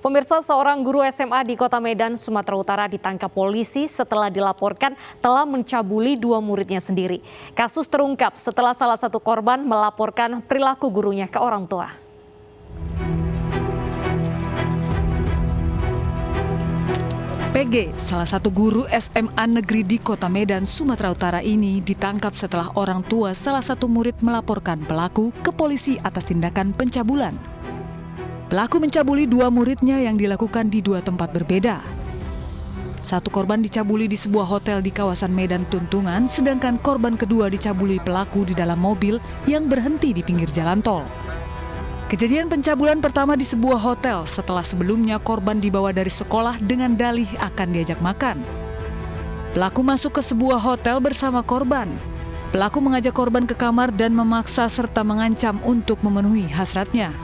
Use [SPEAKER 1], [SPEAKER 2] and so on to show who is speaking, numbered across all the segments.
[SPEAKER 1] Pemirsa, seorang guru SMA di Kota Medan, Sumatera Utara ditangkap polisi setelah dilaporkan telah mencabuli dua muridnya sendiri. Kasus terungkap setelah salah satu korban melaporkan perilaku gurunya ke orang tua.
[SPEAKER 2] PG, salah satu guru SMA negeri di Kota Medan, Sumatera Utara ini ditangkap setelah orang tua salah satu murid melaporkan pelaku ke polisi atas tindakan pencabulan. Pelaku mencabuli dua muridnya yang dilakukan di dua tempat berbeda. Satu korban dicabuli di sebuah hotel di kawasan Medan Tuntungan, sedangkan korban kedua dicabuli pelaku di dalam mobil yang berhenti di pinggir jalan tol. Kejadian pencabulan pertama di sebuah hotel setelah sebelumnya korban dibawa dari sekolah dengan dalih akan diajak makan. Pelaku masuk ke sebuah hotel bersama korban. Pelaku mengajak korban ke kamar dan memaksa serta mengancam untuk memenuhi hasratnya.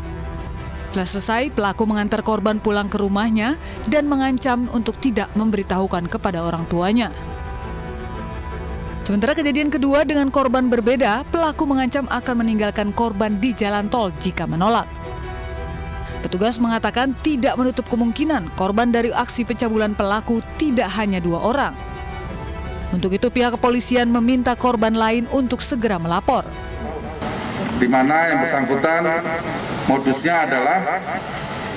[SPEAKER 2] Setelah selesai, pelaku mengantar korban pulang ke rumahnya dan mengancam untuk tidak memberitahukan kepada orang tuanya. Sementara kejadian kedua dengan korban berbeda, pelaku mengancam akan meninggalkan korban di jalan tol jika menolak. Petugas mengatakan tidak menutup kemungkinan korban dari aksi pencabulan pelaku tidak hanya dua orang. Untuk itu pihak kepolisian meminta korban lain untuk segera melapor.
[SPEAKER 3] Di mana yang bersangkutan modusnya adalah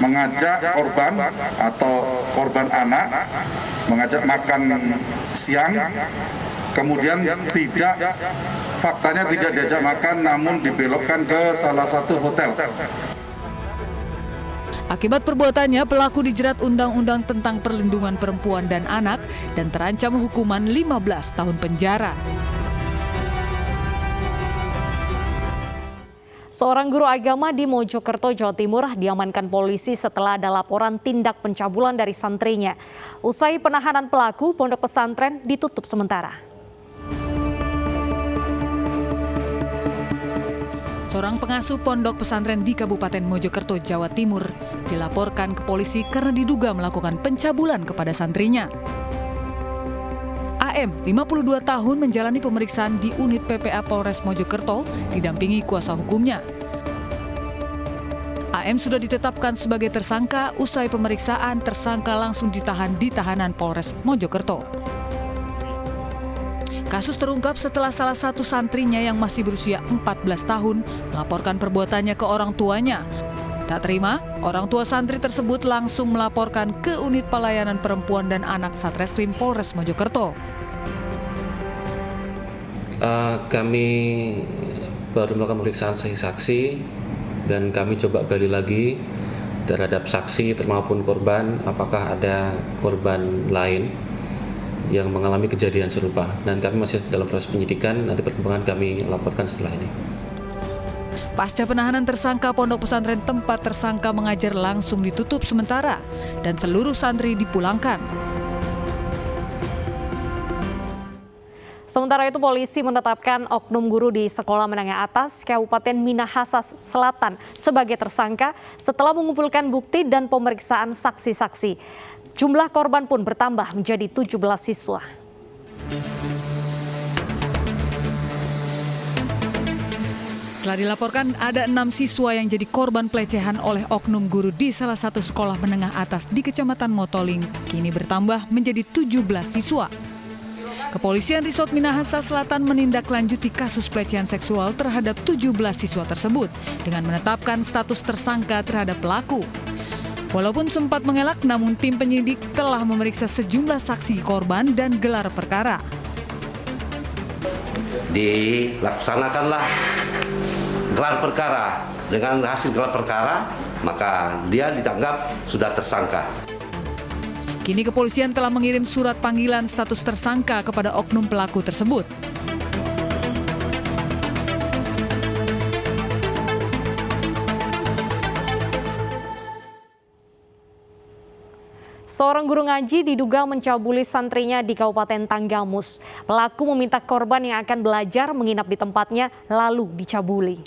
[SPEAKER 3] mengajak korban atau korban anak mengajak makan siang, kemudian faktanya tidak diajak makan namun dibelokkan ke salah satu hotel.
[SPEAKER 2] Akibat perbuatannya, pelaku dijerat Undang-Undang tentang Perlindungan Perempuan dan Anak dan terancam hukuman 15 tahun penjara.
[SPEAKER 1] Seorang guru agama di Mojokerto, Jawa Timur diamankan polisi setelah ada laporan tindak pencabulan dari santrinya. Usai penahanan pelaku, pondok pesantren ditutup sementara.
[SPEAKER 2] Seorang pengasuh pondok pesantren di Kabupaten Mojokerto, Jawa Timur, dilaporkan ke polisi karena diduga melakukan pencabulan kepada santrinya. AM, 52 tahun, menjalani pemeriksaan di unit PPA Polres Mojokerto, didampingi kuasa hukumnya. AM sudah ditetapkan sebagai tersangka. Usai pemeriksaan, tersangka langsung ditahan di tahanan Polres Mojokerto. Kasus terungkap setelah salah satu santrinya yang masih berusia 14 tahun melaporkan perbuatannya ke orang tuanya. Tak terima, orang tua santri tersebut langsung melaporkan ke Unit Pelayanan Perempuan dan Anak Satreskrim Polres Mojokerto.
[SPEAKER 4] Kami baru melakukan pemeriksaan saksi dan kami coba gali lagi terhadap saksi maupun korban, apakah ada korban lain yang mengalami kejadian serupa, dan kami masih dalam proses penyidikan. Nanti perkembangan kami laporkan setelah ini.
[SPEAKER 2] Pasca penahanan tersangka, pondok pesantren tempat tersangka mengajar langsung ditutup sementara dan seluruh santri dipulangkan.
[SPEAKER 1] Sementara itu, polisi menetapkan oknum guru di Sekolah Menengah Atas Kabupaten Minahasa Selatan sebagai tersangka setelah mengumpulkan bukti dan pemeriksaan saksi-saksi. Jumlah korban pun bertambah menjadi 17 siswa.
[SPEAKER 2] Setelah dilaporkan ada 6 siswa yang jadi korban pelecehan oleh oknum guru di salah satu sekolah menengah atas di Kecamatan Motoling, kini bertambah menjadi 17 siswa. Kepolisian Resort Minahasa Selatan menindaklanjuti kasus pelecehan seksual terhadap 17 siswa tersebut dengan menetapkan status tersangka terhadap pelaku. Walaupun sempat mengelak, namun tim penyidik telah memeriksa sejumlah saksi korban dan gelar perkara.
[SPEAKER 5] Dilaksanakanlah gelar perkara. Dengan hasil gelar perkara, maka dia dianggap sudah tersangka.
[SPEAKER 2] Kini kepolisian telah mengirim surat panggilan status tersangka kepada oknum pelaku tersebut.
[SPEAKER 1] Seorang guru ngaji diduga mencabuli santrinya di Kabupaten Tanggamus. Pelaku meminta korban yang akan belajar menginap di tempatnya lalu dicabuli.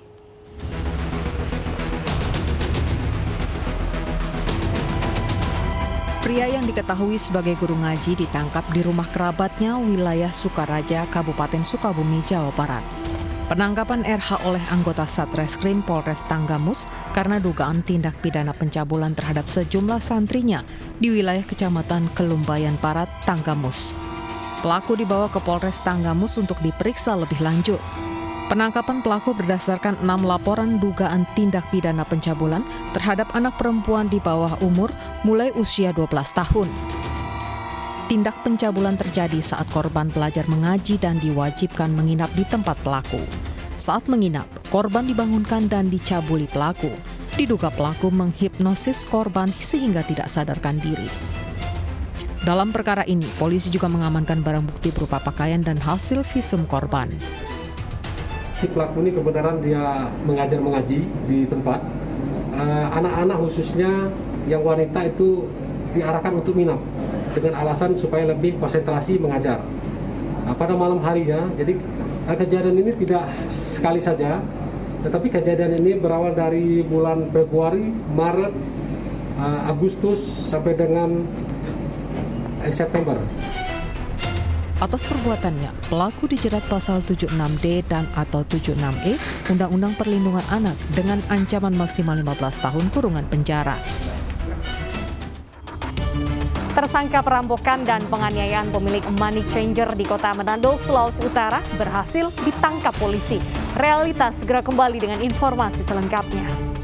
[SPEAKER 6] Pria yang diketahui sebagai guru ngaji ditangkap di rumah kerabatnya wilayah Sukaraja, Kabupaten Sukabumi, Jawa Barat. Penangkapan RH oleh anggota Satreskrim Polres Tanggamus karena dugaan tindak pidana pencabulan terhadap sejumlah santrinya di wilayah Kecamatan Kelumbayan Barat, Tanggamus. Pelaku dibawa ke Polres Tanggamus untuk diperiksa lebih lanjut. Penangkapan pelaku berdasarkan 6 laporan dugaan tindak pidana pencabulan terhadap anak perempuan di bawah umur mulai usia 12 tahun. Tindak pencabulan terjadi saat korban belajar mengaji dan diwajibkan menginap di tempat pelaku. Saat menginap, korban dibangunkan dan dicabuli pelaku. Diduga pelaku menghipnosis korban sehingga tidak sadarkan diri. Dalam perkara ini, polisi juga mengamankan barang bukti berupa pakaian dan hasil visum korban.
[SPEAKER 7] Si pelaku ini kebenaran dia mengajar mengaji di tempat. Anak-anak khususnya yang wanita itu diarahkan untuk minap dengan alasan supaya lebih konsentrasi mengajar. Pada malam harinya, jadi kejadian ini tidak sekali saja, tetapi kejadian ini berawal dari bulan Februari, Maret, Agustus sampai dengan September.
[SPEAKER 6] Atas perbuatannya, pelaku dijerat pasal 76D dan atau 76E Undang-Undang Perlindungan Anak dengan ancaman maksimal 15 tahun kurungan penjara.
[SPEAKER 1] Tersangka perampokan dan penganiayaan pemilik money changer di Kota Manado, Sulawesi Utara berhasil ditangkap polisi. Realitas segera kembali dengan informasi selengkapnya.